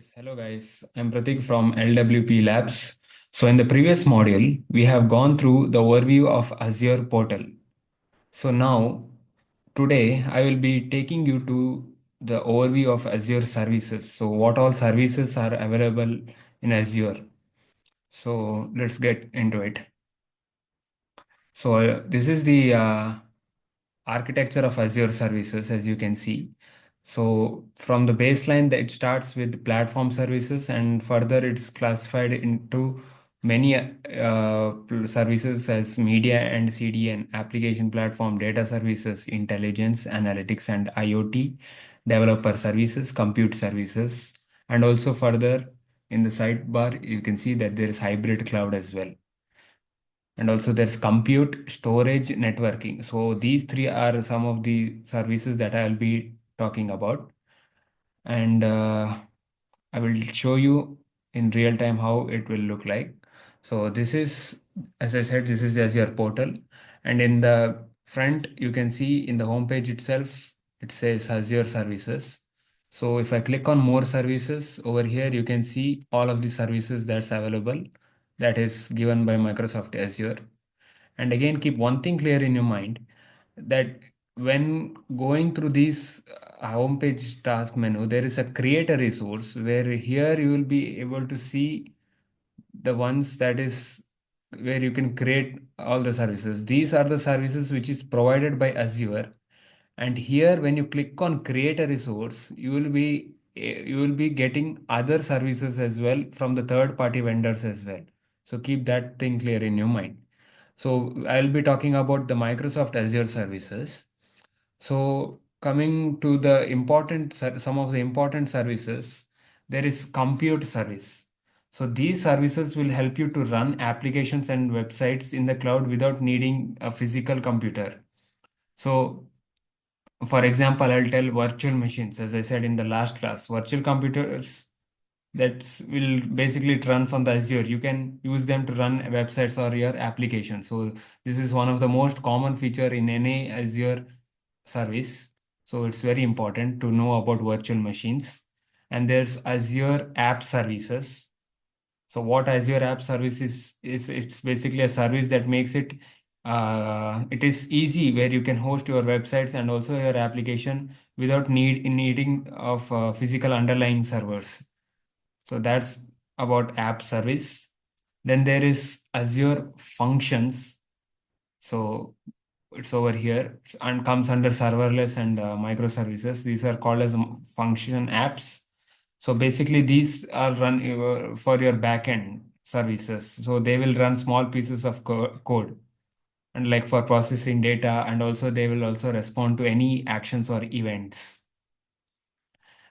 Yes, hello guys. I'm Pratik from LWP Labs. So in the previous module, we have gone through the overview of Azure portal. So now, today, I will be taking you to the overview of Azure services. So what all services are available in Azure. So let's get into it. So this is the architecture of Azure services, as you can see. So from the baseline, it starts with platform services, and further it's classified into many services as media and CDN, application platform, data services, intelligence, analytics, and IoT, developer services, compute services, and also further in the sidebar, you can see that there is hybrid cloud as well. And also there's compute, storage, networking. So these three are some of the services that I'll be talking about. And I will show you in real time how it will look like. So this is, as I said, this is the Azure portal. And in the front, you can see in the homepage itself, it says Azure services. So if I click on more services over here, you can see all of the services that's available that is given by Microsoft Azure. And again, keep one thing clear in your mind that when going through this homepage task menu, there is a create a resource where here you will be able to see the ones that is where you can create all the services. These are the services which is provided by Azure. And here, when you click on create a resource, you will be getting other services as well from the third party vendors as well. So keep that thing clear in your mind. So I'll be talking about the Microsoft Azure services. So coming to the some of the important services, there is compute service. So these services will help you to run applications and websites in the cloud without needing a physical computer. So for example, I'll tell virtual machines, as I said in the last class, virtual computers that will basically it runs on the Azure. You can use them to run websites or your applications. So this is one of the most common feature in any Azure service. So it's very important to know about virtual machines. And there's Azure App Services. So what Azure App Service is it's basically a service that makes it is easy where you can host your websites and also your application without needing of physical underlying servers. So that's about app service. Then there is Azure Functions. So it's over here and comes under serverless and microservices. These are called as function apps. So basically, these are run for your backend services. So they will run small pieces of code and like for processing data, and also they will also respond to any actions or events.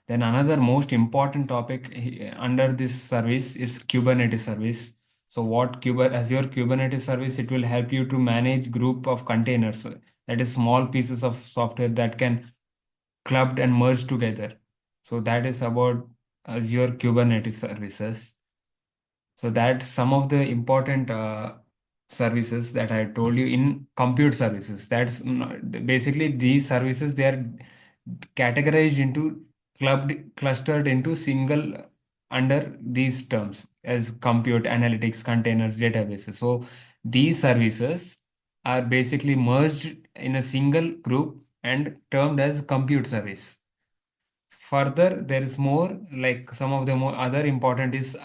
Then another most important topic under this service is Kubernetes service. So what Azure Kubernetes service, it will help you to manage group of containers. That is small pieces of software that can clubbed and merged together. So that is about Azure Kubernetes services. So that's some of the important services that I told you in compute services. That's basically these services, they are categorized into clustered into single under these terms as compute, analytics, containers, databases. So these services are basically merged in a single group and termed as compute service. Further, there is more like some of the more other important is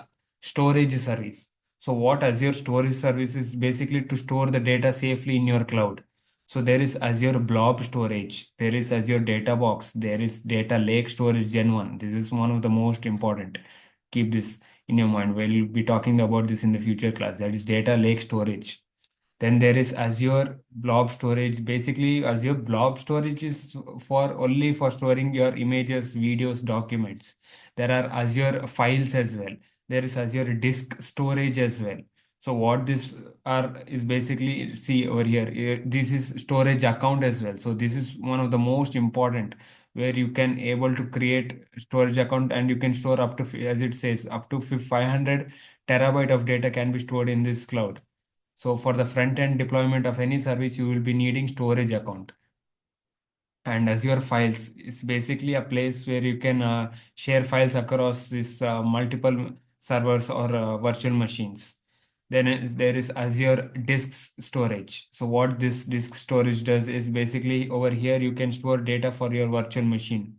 storage service. So what Azure storage service is basically to store the data safely in your cloud. So there is Azure Blob Storage, there is Azure Data Box, there is Data Lake Storage Gen 1. This is one of the most important. Keep this in your mind. We'll be talking about this in the future class. That is Data Lake Storage. Then there is Azure Blob Storage. Basically, Azure Blob Storage is for only for storing your images, videos, documents. There are Azure Files as well. There is Azure Disk Storage as well. So what this are is basically, see over here, this is storage account as well. So this is one of the most important where you can able to create storage account and you can store up to, as it says, up to 500 terabyte of data can be stored in this cloud. So for the front end deployment of any service, you will be needing storage account. And Azure Files is basically a place where you can share files across these multiple servers or virtual machines. Then there is Azure Disk Storage. So what this disk storage does is basically over here you can store data for your virtual machines.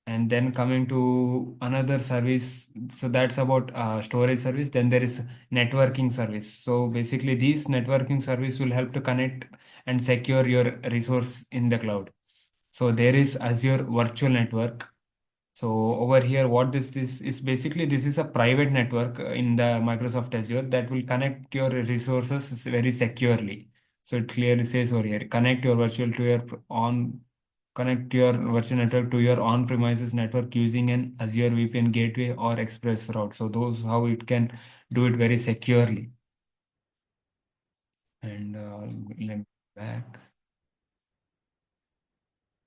And then coming to another service, so that's about storage service. Then there is networking service. So basically these networking service will help to connect and secure your resource in the cloud. So there is Azure Virtual Network. So over here, what this is basically, this is a private network in the Microsoft Azure that will connect your resources very securely. So it clearly says over here, connect your virtual network to your on-premises network using an Azure VPN gateway or express route. So those how it can do it very securely. And let me back.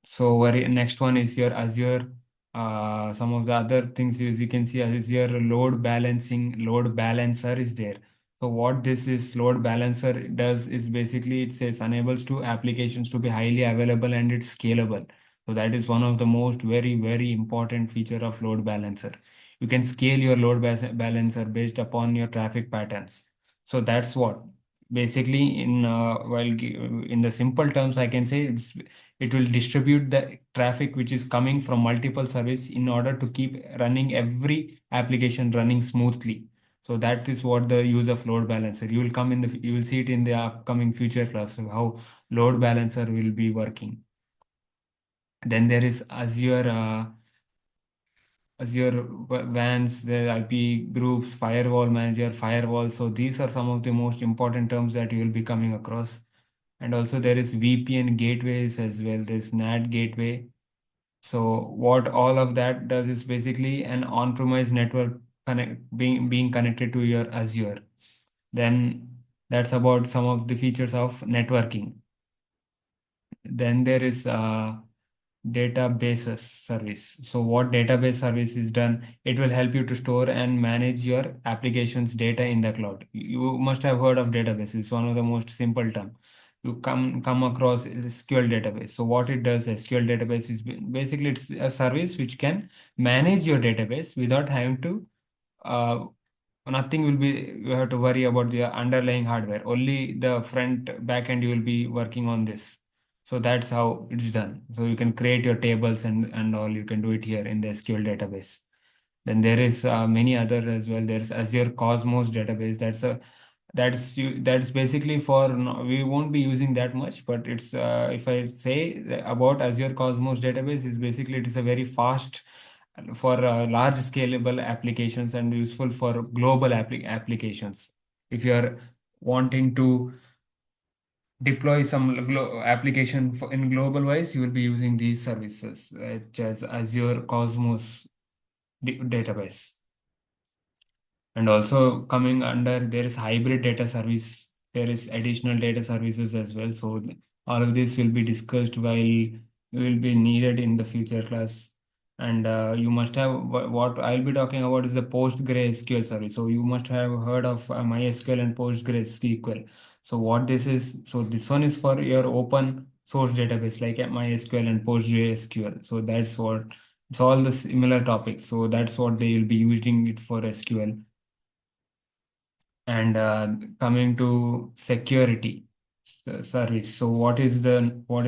So next one is your Azure. Some of the other things is you can see Azure load balancer is there. So what this is load balancer does is basically it says enables two applications to be highly available and it's scalable. So that is one of the most very important feature of load balancer. You can scale your balancer based upon your traffic patterns. So that's what basically in the simple terms I can say it will distribute the traffic which is coming from multiple service in order to keep running every application running smoothly. So that is what the use of load balancer. You will see it in the upcoming future class of how load balancer will be working. Then there is Azure WANs, the IP groups, firewall manager, firewall. So these are some of the most important terms that you will be coming across. And also there is VPN gateways as well. There's NAT gateway. So what all of that does is basically an on-premise network being connected to your Azure. Then that's about some of the features of networking. Then there is databases service. So what database service is done, it will help you to store and manage your applications data in the cloud. You must have heard of database. It's one of the most simple term. You come across SQL database. So what it does, SQL database is basically it's a service which can manage your database without having to uh, nothing will be you have to worry about the underlying hardware, only the front back end you will be working on this. So that's how it's done. So you can create your tables and all, you can do it here in the SQL database. Then there is many other as well. There's Azure Cosmos database. That's basically for we won't be using that much, but it's if I say about Azure Cosmos database is basically it is a very fast for large scalable applications and useful for global applications. If you are wanting to deploy some application in global wise, you will be using these services such as Azure Cosmos database. And also coming under there is hybrid data service. There is additional data services as well. So all of this will be discussed while will be needed in the future class. And you must have what I'll be talking about is the PostgreSQL service. So you must have heard of MySQL and PostgreSQL. So what this is, so this one is for your open source database like MySQL and PostgreSQL. So that's what it's all the similar topics. So that's what they will be using it for SQL. And coming to security service. So what is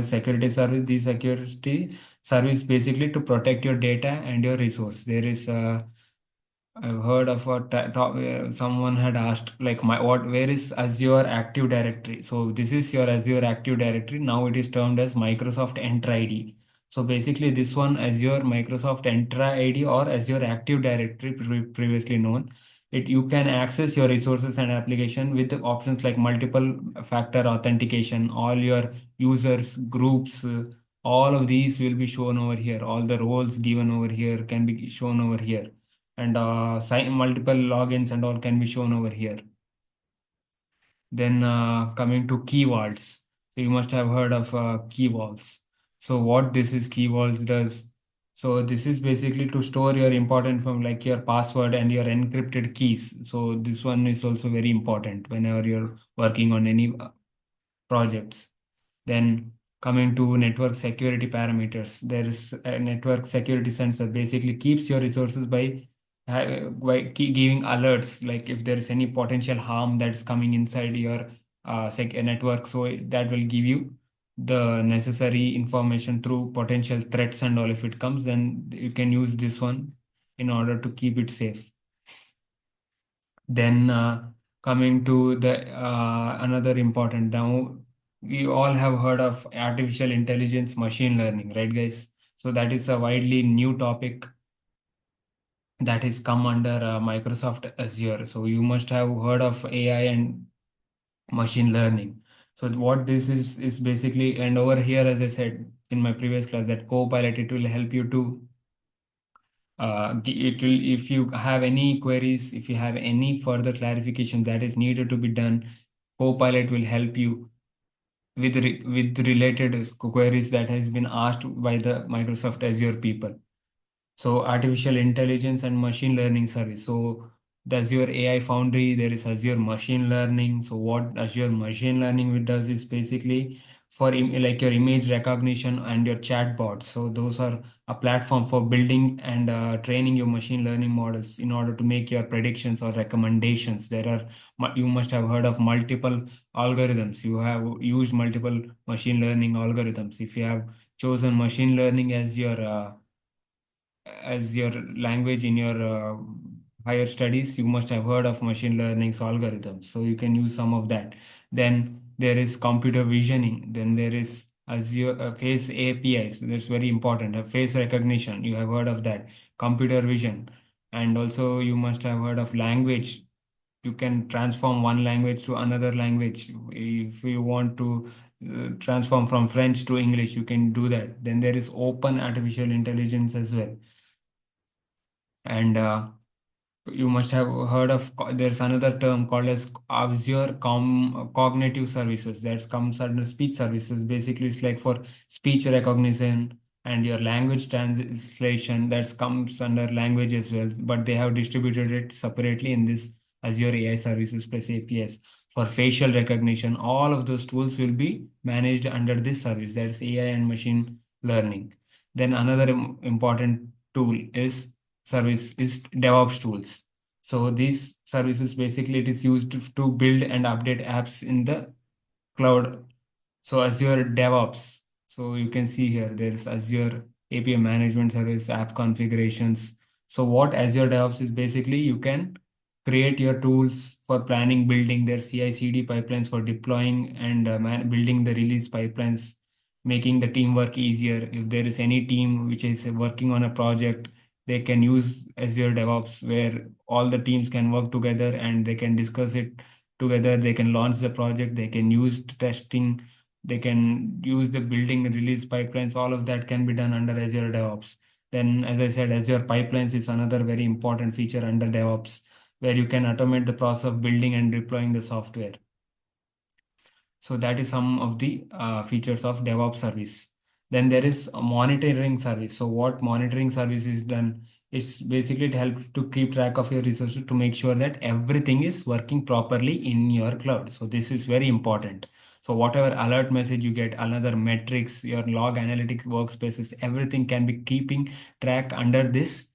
security service? The security service basically to protect your data and your resource. There is I've heard of a someone had asked like where is Azure Active Directory? So this is your Azure Active Directory. Now it is termed as Microsoft Entra ID. So basically this one Azure Microsoft Entra ID or Azure Active Directory previously known. It you can access your resources and application with the options like multiple factor authentication, all your users, groups, all of these will be shown over here. All the roles given over here can be shown over here and multiple logins and all can be shown over here. Then coming to key vaults. So you must have heard of key vaults. So what this is key vaults does. So this is basically to store your important from like your password and your encrypted keys. So this one is also very important whenever you're working on any projects. Then Coming to network security parameters, there is a network security sensor, basically keeps your resources by giving alerts, like if there is any potential harm that's coming inside your network. So that will give you the necessary information through potential threats and all. If it comes, then you can use this one in order to keep it safe. Then coming to the another important, now we all have heard of artificial intelligence, machine learning, right, guys? So that is a widely new topic that is come under Microsoft Azure. So you must have heard of AI and machine learning. So what this is basically, and over here, as I said in my previous class, that Copilot, it will help you to it will, if you have any queries, if you have any further clarification that is needed to be done, Copilot will help you with related queries that has been asked by the Microsoft Azure people. So artificial intelligence and machine learning service. So the Azure AI Foundry, there is Azure Machine Learning. So what Azure Machine Learning does is basically for like your image recognition and your chatbots. So those are a platform for building and training your machine learning models in order to make your predictions or recommendations. There are, you must have heard of multiple algorithms. You have used multiple machine learning algorithms. If you have chosen machine learning as your language in your higher studies, you must have heard of machine learning algorithms. So you can use some of that. Then there is computer visioning. Then there is Azure face APIs. That's very important. Face recognition. You have heard of that. Computer vision. And also you must have heard of language. You can transform one language to another language. If you want to transform from French to English, you can do that. Then there is open artificial intelligence as well. And you must have heard of, there's another term called as Azure cognitive services that comes under speech services. Basically, it's like for speech recognition and your language translation that comes under language as well. But they have distributed it separately in this Azure AI services plus APIs. For facial recognition, all of those tools will be managed under this service. That's AI and machine learning. Then another important tool is service is DevOps tools. So these services, basically it is used to build and update apps in the cloud. So Azure DevOps. So you can see here there is Azure API management service, app configurations. So what Azure DevOps is, basically you can create your tools for planning, building their CI/CD pipelines for deploying and building the release pipelines, making the teamwork easier. If there is any team which is working on a project, they can use Azure DevOps, where all the teams can work together and they can discuss it together. They can launch the project, they can use testing, they can use the building and release pipelines. All of that can be done under Azure DevOps. Then, as I said, Azure Pipelines is another very important feature under DevOps, where you can automate the process of building and deploying the software. So that is some of the features of DevOps service. Then there is a monitoring service. So what monitoring service is done is basically to help to keep track of your resources, to make sure that everything is working properly in your cloud. So this is very important. So whatever alert message you get, another metrics, your log analytics workspaces, everything can be keeping track under this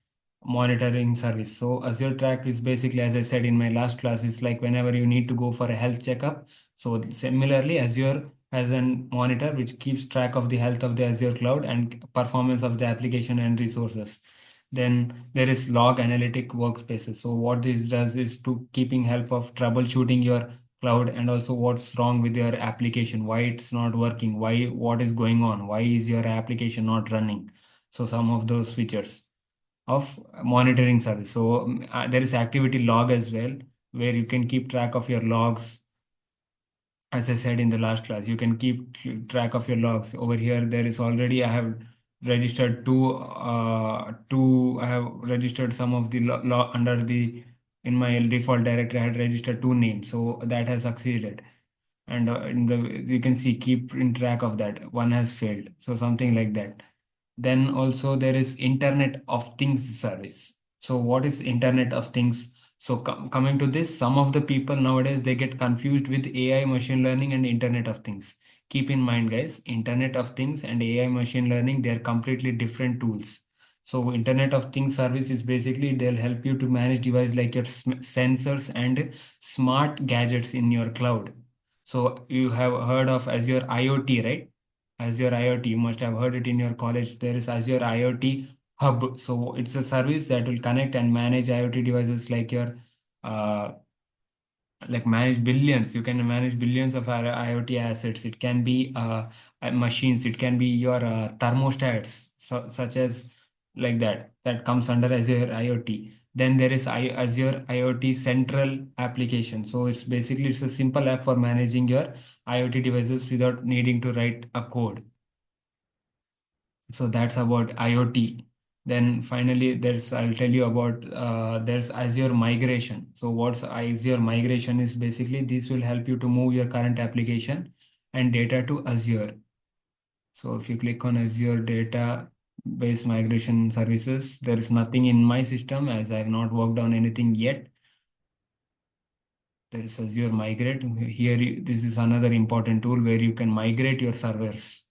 monitoring service. So Azure Track is basically, as I said in my last class, is like whenever you need to go for a health checkup. So similarly, Azure has a monitor which keeps track of the health of the Azure cloud and performance of the application and resources. Then there is log analytic workspaces. So what this does is to keeping help of troubleshooting your cloud and also what's wrong with your application, why it's not working, why, what is going on, why is your application not running. So some of those features of monitoring service. So there is activity log as well, where you can keep track of your logs. As I said in the last class, you can keep track of your logs. Over here, there is already, I have registered I have registered some of the under the, in my default directory, I had registered 2 names. So that has succeeded. And in the, you can see, keep in track of that. One has failed. So something like that. Then also there is Internet of Things service. So what is Internet of Things? So coming to this, some of the people nowadays, they get confused with AI, machine learning and Internet of Things. keep in mind, guys, Internet of Things and AI machine learning, they are completely different tools. So Internet of Things service is basically they'll help you to manage devices like your sensors and smart gadgets in your cloud. So you have heard of Azure IoT, right? Azure IoT, you must have heard it in your college. There is Azure IoT Hub. So it's a service that will connect and manage IoT devices like your uh, manage billions. You can manage billions of IoT assets. It can be machines. It can be your thermostats, such as like that comes under Azure IoT. Then there is Azure IoT Central application. So it's a simple app for managing your IoT devices without needing to write a code. So that's about IoT. Then finally, I'll tell you about there's Azure migration. So what's Azure migration is basically this will help you to move your current application and data to Azure. So if you click on Azure database migration services, there is nothing in my system as I have not worked on anything yet. There is Azure migrate. Here, this is another important tool where you can migrate your servers.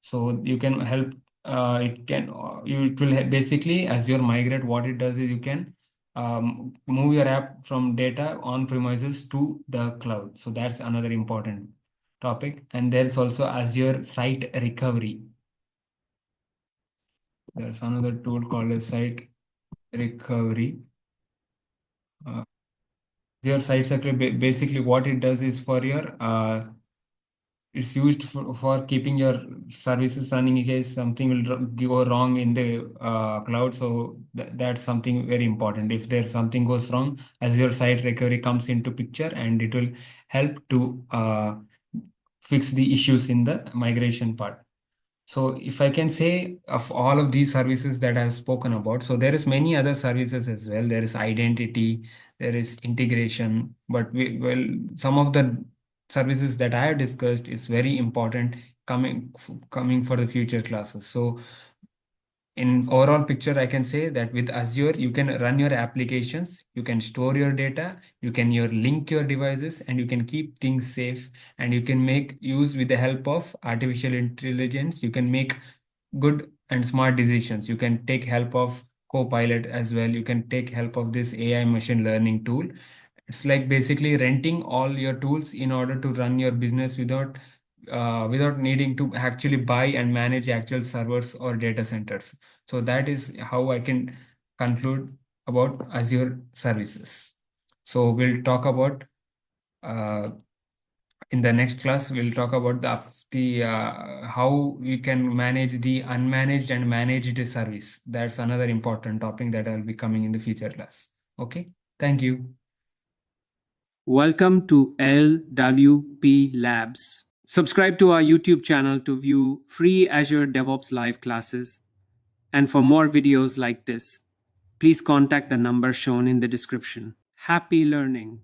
So you can help, it will basically Azure migrate. What it does is you can move your app from data on premises to the cloud. So that's another important topic. And there's also Azure Site Recovery. There's another tool called a Site Recovery. Your site recovery, basically what it does is for your it's used for keeping your services running in case something will go wrong in the cloud. So that's something very important. If there's something goes wrong, Azure Site Recovery comes into picture and it will help to fix the issues in the migration part. So if I can say of all of these services that I've spoken about, so there is many other services as well. There is identity, there is integration, but some of the services that I have discussed is very important coming for the future classes. So in overall picture, I can say that with Azure, you can run your applications, you can store your data, you can link your devices, and you can keep things safe, and you can make use with the help of artificial intelligence. You can make good and smart decisions. You can take help of Copilot as well. You can take help of this AI machine learning tool. It's like basically renting all your tools in order to run your business without needing to actually buy and manage actual servers or data centers. So that is how I can conclude about Azure services. So we'll talk about uh, in the next class, we'll talk about the how we can manage the unmanaged and managed service. That's another important topic that I'll be coming in the future class. Okay, thank you. Welcome to LWP Labs. Subscribe to our YouTube channel to view free Azure DevOps live classes. And for more videos like this, please contact the number shown in the description. Happy learning!